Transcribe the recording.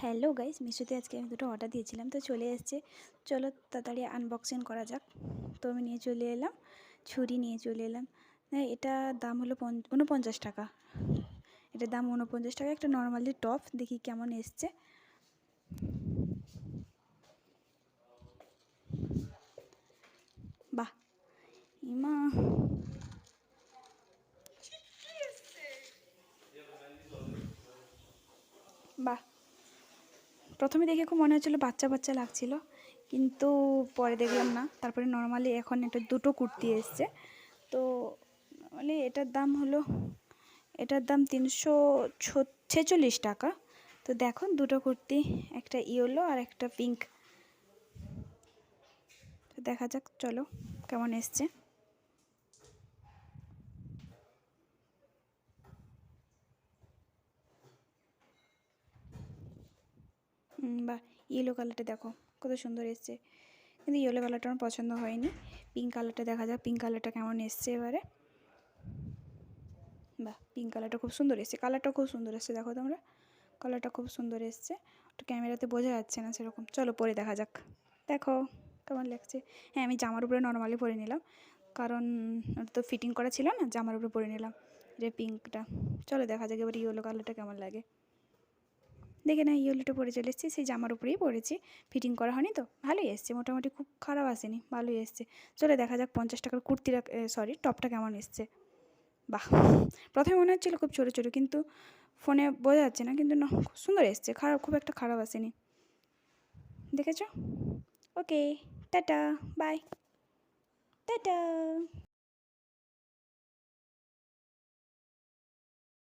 Hello guys, মিশোতে আজকে আমি দুটো অর্ডার দিয়েছিলাম, তো চলে এসেছে। চলো তাড়াতাড়ি আনবক্সিং করা যাক। তো আমি নিয়ে চলে এলাম, ছুরি নিয়ে চলে এলাম। হ্যাঁ, এটা দাম হলো 49 টাকা। এটার দাম 49 টাকা। একটা নর্মালি টপ, দেখি কেমন এসছে। বাহ, ইমা, বাহ। প্রথমে দেখে খুব মনে হচ্ছিলো বাচ্চা বাচ্চা লাগছিল, কিন্তু পরে দেখলাম না। তারপরে নর্মালি এখন এটা দুটো কুর্তি এসছে। তো নর্মালি এটার দাম 346 টাকা। তো দেখো দুটো কুর্তি, একটা ইয়েলো আর একটা পিঙ্ক। তো দেখা যাক, চলো কেমন এসছে। বা ইয়েলো কালারটা দেখো কত সুন্দর এসছে, কিন্তু ইয়েলো কালারটা আমার পছন্দ হয়নি। পিঙ্ক কালারটা দেখা যাক, পিঙ্ক কালারটা কেমন এসছে এবারে। বাহ, পিঙ্ক কালারটা খুব সুন্দর এসছে, কালারটা খুব সুন্দর এসছে। দেখো তোমরা, কালারটা খুব সুন্দর এসছে। ওটা ক্যামেরাতে বোঝা যাচ্ছে না সেরকম। চলো পরে দেখা যাক, দেখো কেমন লাগছে। হ্যাঁ, আমি জামার উপরে নর্মালি পরে নিলাম, কারণ ওটা তো ফিটিং করা ছিল না, জামার উপরে পরে নিলাম যে পিঙ্কটা। চলো দেখা যাক এবার ইয়েলো কালারটা কেমন লাগে। দেখে না, ইয়েলোটা পরে চলে এসেছি, সেই জামার উপরেই পরেছি, ফিটিং করা হয়নি তো। ভালোই এসছে মোটামুটি, খুব খারাপ আসেনি, ভালোই এসছে। চলে দেখা যাক 50 টাকার কুর্তিটা, সরি টপটা কেমন এসছে। বাহ, প্রথমে মনে হচ্ছিলো খুব ছোটো ছোটো, কিন্তু ফোনে বোঝা যাচ্ছে না, কিন্তু না খুব সুন্দর এসছে, খারাপ, খুব একটা খারাপ আসেনি। দেখেছো? ওকে, টাটা, বাই, টাটা।